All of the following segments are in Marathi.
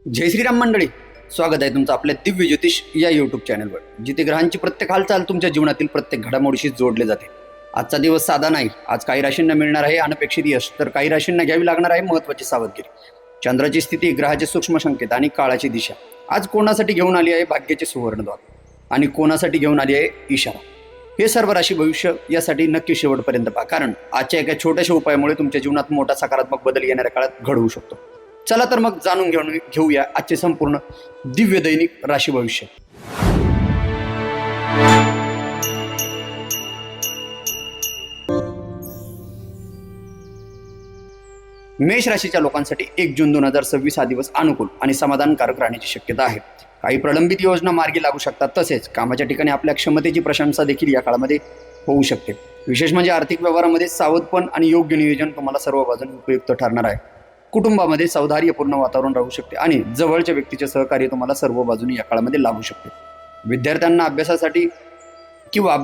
जय श्रीराम मंडळी, स्वागत आहे तुमचं आपल्या दिव्य ज्योतिष या यूट्यूब चॅनलवर, जिथे ग्रहांची प्रत्येक हालचाल तुमच्या जीवनातील प्रत्येक घडामोडीशी जोडले जाते. आजचा दिवस साधा नाही. आज काही राशींना मिळणार आहे अनपेक्षित यश, तर काही राशींना घ्यावी लागणार आहे महत्त्वाची सावधगिरी. चंद्राची स्थिती, ग्रहाचे सूक्ष्म संकेत आणि काळाची दिशा आज कोणासाठी घेऊन आली आहे भाग्याचे सुवर्णद्वार आणि कोणासाठी घेऊन आली आहे इशारा. हे सर्व राशी भविष्य यासाठी नक्की शेवटपर्यंत पहा, कारण आजच्या एका छोट्याशा उपायामुळे तुमच्या जीवनात मोठा सकारात्मक बदल येणाऱ्या काळात घडवू शकतो. चला तर मग जाणून घेऊया आजचे संपूर्ण दिव्य दैनिक राशी भविष्य. मेष राशीच्या लोकांसाठी 1 जून 2026 हा दिवस अनुकूल आणि समाधानकारक राहण्याची शक्यता आहे. काही प्रलंबित योजना मार्गी लागू शकतात, तसेच कामाच्या ठिकाणी आपल्या क्षमतेची प्रशंसा देखील या काळामध्ये होऊ शकते. विशेष म्हणजे आर्थिक व्यवहारामध्ये सावधपण आणि योग्य नियोजन तुम्हाला सर्व बाजूने उपयुक्त ठरणार आहे. कुटुंबामध्ये सौहार्दपूर्ण वातावरण राहू शकते आणि जवळच्या व्यक्तीचे सहकार्य तुम्हाला सर्व बाजूने या काळामध्ये लाभू शकते. विद्यार्थ्यांना अभ्यासासाठी किंवा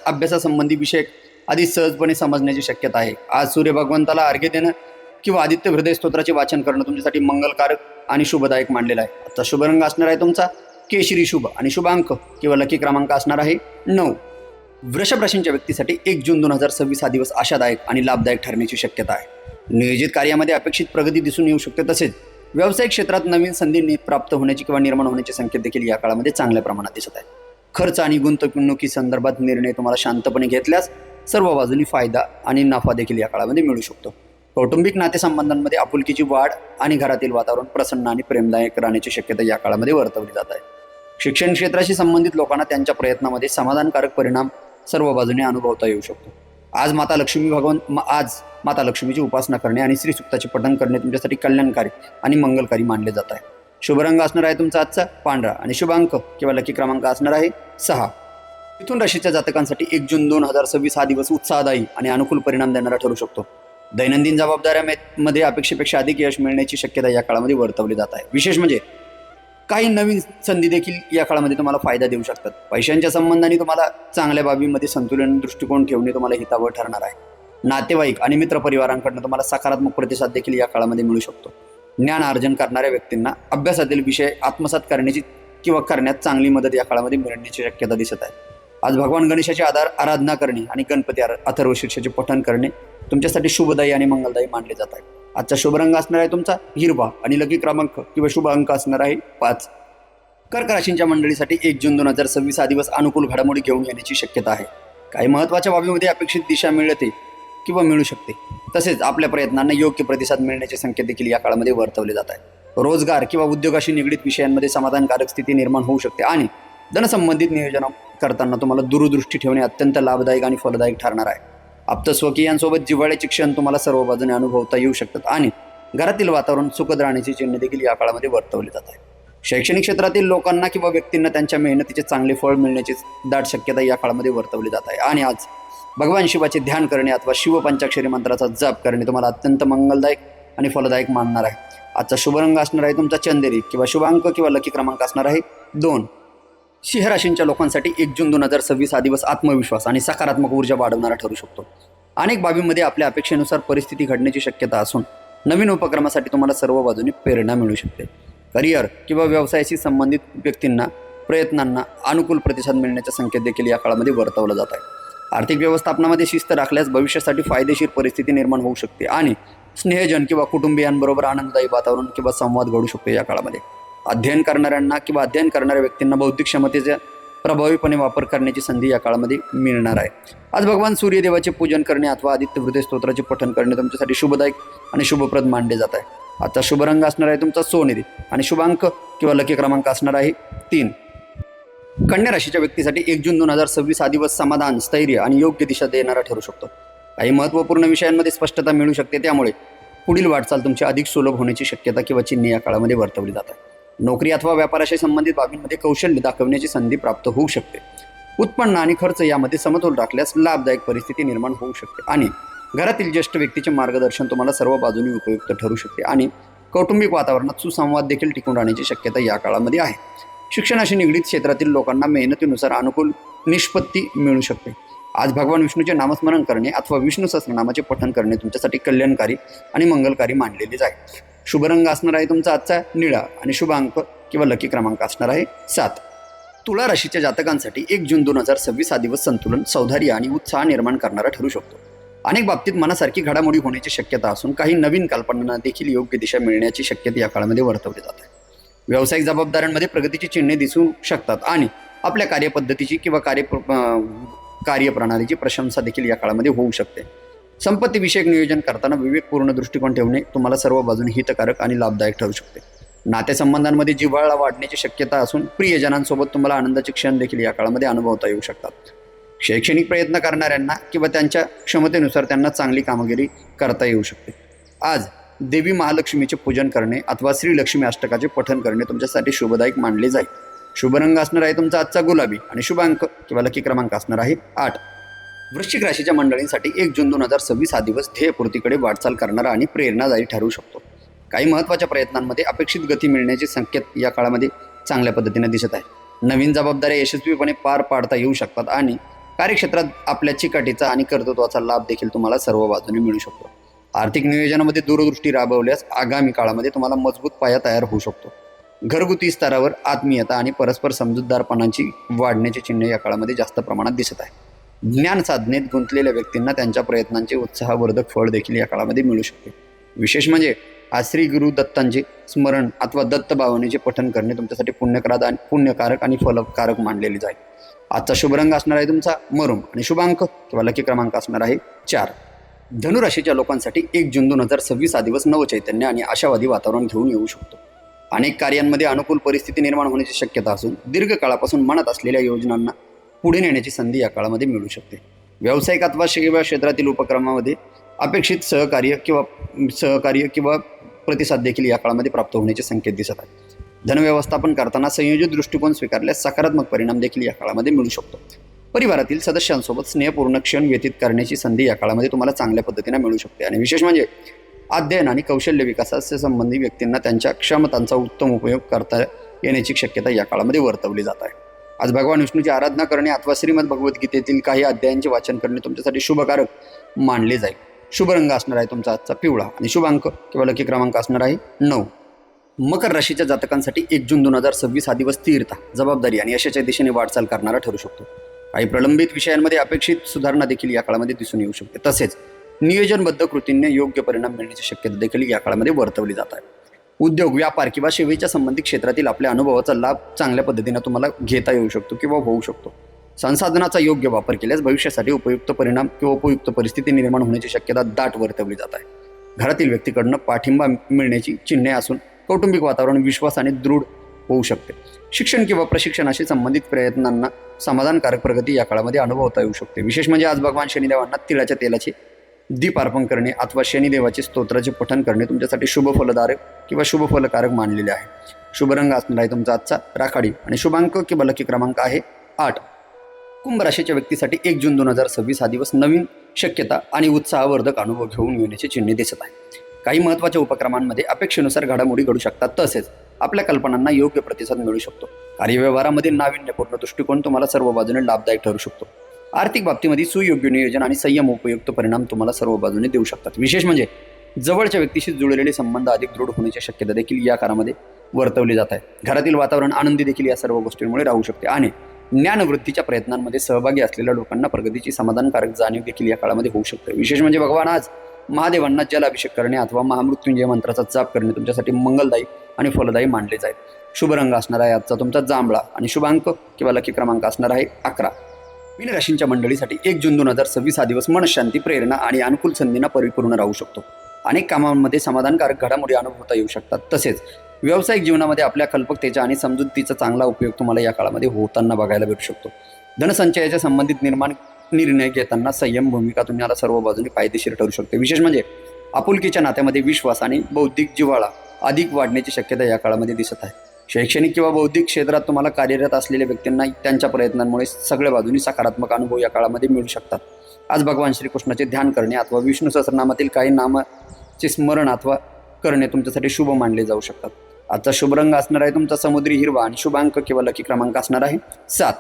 अभ्यासासंबंधी विषय अधिक सहजपणे समजण्याची शक्यता आहे. आज सूर्य भगवंताला अर्घ्य देणं किंवा आदित्य हृदय स्तोत्राचे वाचन करणं तुमच्यासाठी मंगलकारक आणि शुभदायक मानलेलं आहे. आता शुभ रंग असणार आहे तुमचा केशरी शुभ आणि शुभ अंक किंवा लकी क्रमांक असणार आहे 9. वृषभ राशींच्या व्यक्तीसाठी 1 जून 2026 हा दिवस आशादायक आणि लाभदायक ठरण्याची शक्यता आहे. नियोजित कार्यामध्ये अपेक्षित प्रगती दिसून येऊ शकते, तसेच व्यावसायिक क्षेत्रात नवीन संधी प्राप्त होण्याची किंवा निर्माण होण्याचे संकेत देखील या काळामध्ये चांगल्या प्रमाणात दिसत आहे. खर्च आणि गुंतवणुकी संदर्भात निर्णय तुम्हाला शांतपणे घेतल्यास सर्व बाजूनी फायदा आणि नफा देखील या काळामध्ये मिळू शकतो. कौटुंबिक नातेसंबंधांमध्ये आपुलकीची वाढ आणि घरातील वातावरण प्रसन्न आणि प्रेमदायक राहण्याची शक्यता या काळामध्ये वर्तवली जात आहे. शिक्षण क्षेत्राशी संबंधित लोकांना त्यांच्या प्रयत्नामध्ये समाधानकारक परिणाम सर्व बाजूने अनुभवता येऊ शकतो. आज माता लक्ष्मीची उपासना करणे आणि श्री सूक्ताचे पठण करणे तुमच्यासाठी कल्याणकारी आणि मंगलकारी मानले जात आहे. शुभ रंग असणार आहे तुमचा आजचा पांढरा आणि शुभ अंक किंवा लकी क्रमांक असणार आहे 6. मिथुन राशीच्या जातकांसाठी 1 जून 2026 हा दिवस उत्साहदायी आणि अनुकूल परिणाम देणारा ठरू शकतो. दैनंदिन जबाबदाऱ्यामध्ये अपेक्षेपेक्षा अधिक यश मिळण्याची शक्यता या काळामध्ये वर्तवली जात आहे. विशेष म्हणजे काही नवीन संधी देखील या काळामध्ये तुम्हाला फायदा देऊ शकतात. पैशांच्या संबंधाने तुम्हाला चांगल्या बाबीमध्ये संतुलन दृष्टिकोन ठेवणे तुम्हाला हितावह ठरणार आहे. नातेवाईक आणि मित्रपरिवारांकडून तुम्हाला सकारात्मक प्रतिसाद देखील या काळामध्ये मिळू शकतो. ज्ञान अर्जन करणाऱ्या व्यक्तींना अभ्यासातील विषय आत्मसात करण्याची किंवा करण्यात चांगली मदत या काळामध्ये मिळण्याची शक्यता दिसत आहे. आज भगवान गणेशाची आराधना करणे आणि गणपती अथर्वशीर्षाचे पठण करणे तुमच्यासाठी शुभदायी आणि मंगलदायी मानले जात आहे. आजचा शुभ रंग असणार आहे तुमचा हिरवा आणि लकी क्रमांक किंवा शुभ अंक असणार आहे 5. कर्क राशींच्या मंडळीसाठी 1 जून 2026 हा दिवस अनुकूल घडामोडी घेऊन येण्याची शक्यता आहे. काही महत्त्वाच्या बाबीमध्ये अपेक्षित दिशा मिळते किंवा मिळू शकते, तसेच आपल्या प्रयत्नांना योग्य प्रतिसाद मिळण्याचे संकेत देखील या काळामध्ये वर्तवले जात आहे. रोजगार किंवा उद्योगाशी निगडीत विषयांमध्ये समाधानकारक स्थिती निर्माण होऊ शकते आणि धनसंबंधित नियोजन करताना तुम्हाला दूरदृष्टी ठेवणे अत्यंत लाभदायक आणि फलदायक ठरणार आहे. आप्त स्वकीयांसोबत जिव्हाळ्याचे क्षण तुम्हाला सर्व बाजूने अनुभवता येऊ शकतात आणि घरातील वातावरण सुखद राहण्याची चिन्ह देखील या काळामध्ये वर्तवले जात आहे. शैक्षणिक क्षेत्रातील लोकांना किंवा व्यक्तींना त्यांच्या मेहनतीचे चांगले फळ मिळण्याची दाट शक्यता या काळामध्ये वर्तवली जात आहे. आणि आज भगवान शिवाचे ध्यान करणे अथवा शिव पंचाक्षरी मंत्राचा जप करणे तुम्हाला अत्यंत मंगलदायक आणि फलदायक मानणार आहे. आजचा शुभ रंग असणार आहे तुमचा चंदेरी किंवा शुभ अंक किंवा लकी क्रमांक असणार आहे 2. सिंह राशींच्या लोकांसाठी 1 जून 2026 हा दिवस आत्मविश्वास आणि सकारात्मक ऊर्जा वाढवणारा ठरू शकतो. अनेक बाबींमध्ये आपल्या अपेक्षेनुसार परिस्थिती घडण्याची शक्यता असून नवीन उपक्रमासाठी तुम्हाला सर्व बाजूने प्रेरणा मिळू शकते. करिअर किंवा व्यवसायाशी संबंधित व्यक्तींना प्रयत्नांना अनुकूल प्रतिसाद मिळण्याचे संकेत देखील या काळामध्ये वर्तवला जात आहे. आर्थिक व्यवस्थापनामध्ये शिस्त राखल्यास भविष्यासाठी फायदेशीर परिस्थिती निर्माण होऊ शकते आणि स्नेहजन किंवा कुटुंबियांबरोबर आनंददायी वातावरण किंवा संवाद घडू शकतो. या काळामध्ये अध्ययन करणाऱ्या व्यक्तींना बौद्धिक क्षमतेचा प्रभावीपणे वापर करण्याची संधी या काळामध्ये मिळणार आहे. आज भगवान सूर्यदेवाचे पूजन करणे अथवा आदित्य हृदय स्तोत्राचे पठण करणे तुमच्यासाठी शुभदायक आणि शुभप्रद मानले जात आहे. आता शुभ रंग असणार आहे तुमचा सोनेरी आणि शुभ अंक किंवा लकी क्रमांक असणार आहे 3. कन्या राशीच्या व्यक्तीसाठी 1 जून 2026 हा दिवस समाधान, स्थैर्य आणि योग्य दिशा देणारा ठरू शकतो. काही महत्त्वपूर्ण विषयांमध्ये स्पष्टता मिळू शकते, त्यामुळे पुढील वाटचाल तुमची अधिक सुलभ होण्याची शक्यता किंवा चिन्हे या काळामध्ये वर्तवली जात आहे. नोकरी अथवा व्यापाराशी संबंधित बाबींमध्ये कौशल्य दाखवण्याची संधी प्राप्त होऊ शकते. उत्पन्न आणि खर्च यामध्ये समतोल राखल्यास लाभदायक परिस्थिती निर्माण होऊ शकते आणि घरातील ज्येष्ठ व्यक्तीचे मार्गदर्शन तुम्हाला सर्व बाजूनी उपयुक्त ठरू शकते आणि कौटुंबिक वातावरणात सुसंवाद देखील टिकून राहण्याची शक्यता या काळामध्ये आहे. शिक्षणाशी निगडीत क्षेत्रातील लोकांना मेहनतीनुसार अनुकूल निष्पत्ती मिळू शकते. आज भगवान विष्णूचे नामस्मरण करणे अथवा विष्णू सहस्त्रनामाचे पठण करणे तुमच्यासाठी कल्याणकारी आणि मंगलकारी मानलेले आहे. शुभ रंग असणार आहे तुमचा आजचा निळा आणि शुभ अंक किंवा लकी क्रमांक असणार आहे 7. तुला राशीच्या जातकांसाठी 1 जून 2026 हा दिवस संतुलन, सौंदर्य आणि उत्साह निर्माण करणारा ठरू शकतो. अनेक बाबतीत मनासारखी घडामोडी होण्याची शक्यता असून काही नवीन कल्पनांना देखील योग्य दिशा मिळण्याची शक्यता या काळामध्ये वर्तवली जाते. व्यावसायिक जबाबदाऱ्यांमध्ये प्रगतीची चिन्हे दिसू शकतात आणि आपल्या कार्यपद्धतीची किंवा कार्यप्रणालीची प्रशंसा देखील या काळामध्ये होऊ शकते. संपत्तीविषयक नियोजन करताना विवेकपूर्ण दृष्टिकोन ठेवणे तुम्हाला सर्व बाजूने हितकारक आणि लाभदायक ठरू शकते. नातेसंबंधांमध्ये जिव्हाळा वाढण्याची शक्यता असून प्रियजनांसोबत तुम्हाला आनंदाचे क्षण देखील या काळामध्ये अनुभवता येऊ शकतात. शैक्षणिक प्रयत्न करणाऱ्यांना किंवा त्यांच्या क्षमतेनुसार त्यांना चांगली कामगिरी करता येऊ शकते. आज देवी महालक्ष्मीचे पूजन करणे अथवा श्री लक्ष्मी अष्टकाचे पठण करणे तुमच्यासाठी शुभदायक मानले जाईल. शुभ रंग असणार आहे तुमचा आजचा गुलाबी आणि शुभ अंक किंवा लकी क्रमांक असणार आहे 8. वृश्चिक राशीच्या मंडळींसाठी 1 जून 2026 हा दिवस ध्येयपूर्तीकडे वाटचाल करणारा आणि प्रेरणादायी ठरू शकतो. काही महत्त्वाच्या प्रयत्नांमध्ये अपेक्षित गती मिळण्याचे संकेत या काळामध्ये चांगल्या पद्धतीने दिसत आहे. नवीन जबाबदाऱ्या यशस्वीपणे पार पाडता येऊ शकतात आणि कार्यक्षेत्रात आपल्या चिकाटीचा आणि कर्तृत्वाचा लाभ देखील तुम्हाला सर्व बाजूने मिळू शकतो. आर्थिक नियोजनामध्ये दूरदृष्टी राबवल्यास आगामी काळामध्ये तुम्हाला मजबूत पाया तयार होऊ शकतो. घरगुती स्तरावर आत्मीयता आणि परस्पर समजूतदारपणाची वाढण्याची चिन्हे या काळामध्ये जास्त प्रमाणात दिसत आहे. ज्ञान साधनेत गुंतलेल्या व्यक्तींना त्यांच्या प्रयत्नांचे उत्साहवर्धक फळ देखील या काळामध्ये मिळू शकते. विशेष म्हणजे आज श्री गुरु दत्तांचे स्मरण अथवा दत्त भावनेचे पठण करणे तुमच्यासाठी पुण्यकारक आणि फलकारक मानलेले जाईल. आजचा शुभ रंग असणार आहे तुमचा मरून आणि शुभ अंक किंवा लकी क्रमांक असणार आहे 4. धनुराशीच्या लोकांसाठी 1 जून 2026 हा दिवस नवचैतन्य आणि आशावादी वातावरण घेऊन येऊ शकतो. अनेक कार्यांमध्ये अनुकूल परिस्थिती निर्माण होण्याची शक्यता असून दीर्घकाळापासून मनात असलेल्या योजनांना पुढे नेण्याची संधी या काळामध्ये मिळू शकते. व्यावसायिक अथवा सेवा क्षेत्रातील उपक्रमामध्ये अपेक्षित सहकार्य किंवा प्रतिसाद देखील या काळामध्ये प्राप्त होण्याचे संकेत दिसत आहेत. धनव्यवस्थापन करताना संयोजित दृष्टिकोन स्वीकारल्यास सकारात्मक परिणाम देखील या काळामध्ये मिळू शकतो. परिवारातील सदस्यांसोबत स्नेहपूर्ण क्षण व्यतीत करण्याची संधी या काळामध्ये तुम्हाला चांगल्या पद्धतीने मिळू शकते. आणि विशेष म्हणजे अध्ययन आणि कौशल्य विकासाचे संबंधी व्यक्तींना त्यांच्या क्षमतांचा उत्तम उपयोग करता येण्याची शक्यता या काळामध्ये वर्तवली जात आहे. आज भगवान विष्णूची आराधना करणे अथवा श्रीमद भगवद्गीतेतील काही अध्यायांचे वाचन करणे तुमच्यासाठी शुभकारक मानले जाईल. शुभ रंग असणार आहे तुमचा आजचा पिवळा आणि शुभ अंक किंवा लकी क्रमांक असणार आहे 9. मकर राशीच्या जातकांसाठी 1 जून 2026 हा दिवस स्थिरता, जबाबदारी आणि यशाच्या दिशेने वाटचाल करणारा ठरू शकतो. काही प्रलंबित विषयांमध्ये अपेक्षित सुधारणा देखील या काळामध्ये दिसून येऊ शकते. तसेच नियोजनबद्ध कृतींनी योग्य परिणाम मिळण्याची शक्यता देखील या काळामध्ये वर्तवली जात आहे. उद्योग, व्यापार किंवा सेवेच्या संबंधित क्षेत्रातील आपल्या अनुभवाचा लाभ चांगल्या पद्धतीने तुम्हाला घेता येऊ शकतो किंवा होऊ शकतो. संसाधनाचा योग्य वापर केल्यास भविष्यासाठी उपयुक्त परिणाम किंवा उपयुक्त परिस्थिती निर्माण होण्याची शक्यता दाट वर्तवली जात आहे. घरातील व्यक्तीकडनं पाठिंबा मिळण्याची चिन्हे असून कौटुंबिक वातावरण विश्वासाने दृढ होऊ शकते. शिक्षण किंवा प्रशिक्षणाशी संबंधित प्रयत्नांना समाधानकारक प्रगती या काळामध्ये अनुभवता येऊ शकते. विशेष म्हणजे आज भगवान शनिदेवांना तिळाच्या तेलाचे दीप अर्पण करणे अथवा शनिदेवाचे स्तोत्राचे पठण करणे तुमच्यासाठी शुभ फलदायक किंवा शुभ फलकारक मानलेले आहे. शुभ रंग असणार आहे तुमचा आजचा राखाडी आणि शुभ अंक किंवा लकी क्रमांक आहे 8. कुंभ राशीच्या व्यक्तीसाठी 1 जून 2026 हा दिवस नवीन शक्यता आणि उत्साहवर्धक अनुभव घेऊन येण्याचे चिन्हे दिसत आहे. काही महत्त्वाच्या उपक्रमांमध्ये अपेक्षेनुसार घडामोडी घडू शकतात. तसेच आपल्या कल्पनांना योग्य प्रतिसाद मिळू शकतो. कार्यव्यवहारामधील नाविन्यपूर्ण दृष्टिकोन तुम्हाला सर्व बाजूने लाभदायक ठरू शकतो. आर्थिक बाबतीमध्ये सुयोग्य नियोजन आणि संयम उपयुक्त परिणाम तुम्हाला सर्व बाजूने देऊ शकतात. विशेष म्हणजे जवळच्या व्यक्तीशी जुळलेले संबंध अधिक दृढ होण्याची शक्यता देखील या काळामध्ये वर्तवली जात आहे. घरातील वातावरण आनंदी देखील या सर्व गोष्टींमुळे राहू शकते आणि ज्ञानवृद्धीच्या प्रयत्नांमध्ये सहभागी असलेल्या लोकांना प्रगतीची समाधानकारक जाणीव देखील या काळामध्ये होऊ शकते. विशेष म्हणजे भगवान आज महादेवांना जलाभिषेक करणे अथवा महामृत्युंजय मंत्राचा जाप करणे तुमच्यासाठी मंगलदायी आणि फलदायी मानले जाईल. शुभ रंग असणार आहे आजचा तुमचा जांभळा आणि शुभ अंक किंवा लकी क्रमांक असणार आहे 11. मीन राशींच्या मंडळीसाठी 1 जून 2026 हा दिवस मनशांती, प्रेरणा आणि अनुकूल संधींना परिपूर्ण राहू शकतो. अनेक कामांमध्ये समाधानकारक घडामोडी अनुभवता येऊ शकतात. तसेच व्यावसायिक जीवनामध्ये आपल्या कल्पकतेचा आणि समजुतीचा चांगला उपयोग तुम्हाला या काळामध्ये होताना बघायला भेटू शकतो. धनसंचयाच्या संबंधित निर्णय घेताना संयम भूमिका तुम्हाला सर्व बाजूने फायदेशीर ठरू शकते. विशेष म्हणजे आपुलकीच्या नात्यामध्ये विश्वास आणि बौद्धिक जिव्हाळा अधिक वाढण्याची शक्यता या काळामध्ये दिसत आहे. शैक्षणिक किंवा बौद्धिक क्षेत्रात तुम्हाला कार्यरत असलेल्या व्यक्तींना त्यांच्या प्रयत्नांमुळे सगळ्या बाजूनी सकारात्मक अनुभव या काळामध्ये मिळू शकतात. आज भगवान श्रीकृष्णाचे ध्यान करणे अथवा विष्णू सहस्रनामातील काही नामाचे स्मरण अथवा करणे तुमच्यासाठी शुभ मानले जाऊ शकतात. आजचा शुभ रंग असणार आहे तुमचा समुद्री हिरवा आणि शुभ अंक किंवा लकी क्रमांक असणार आहे 7.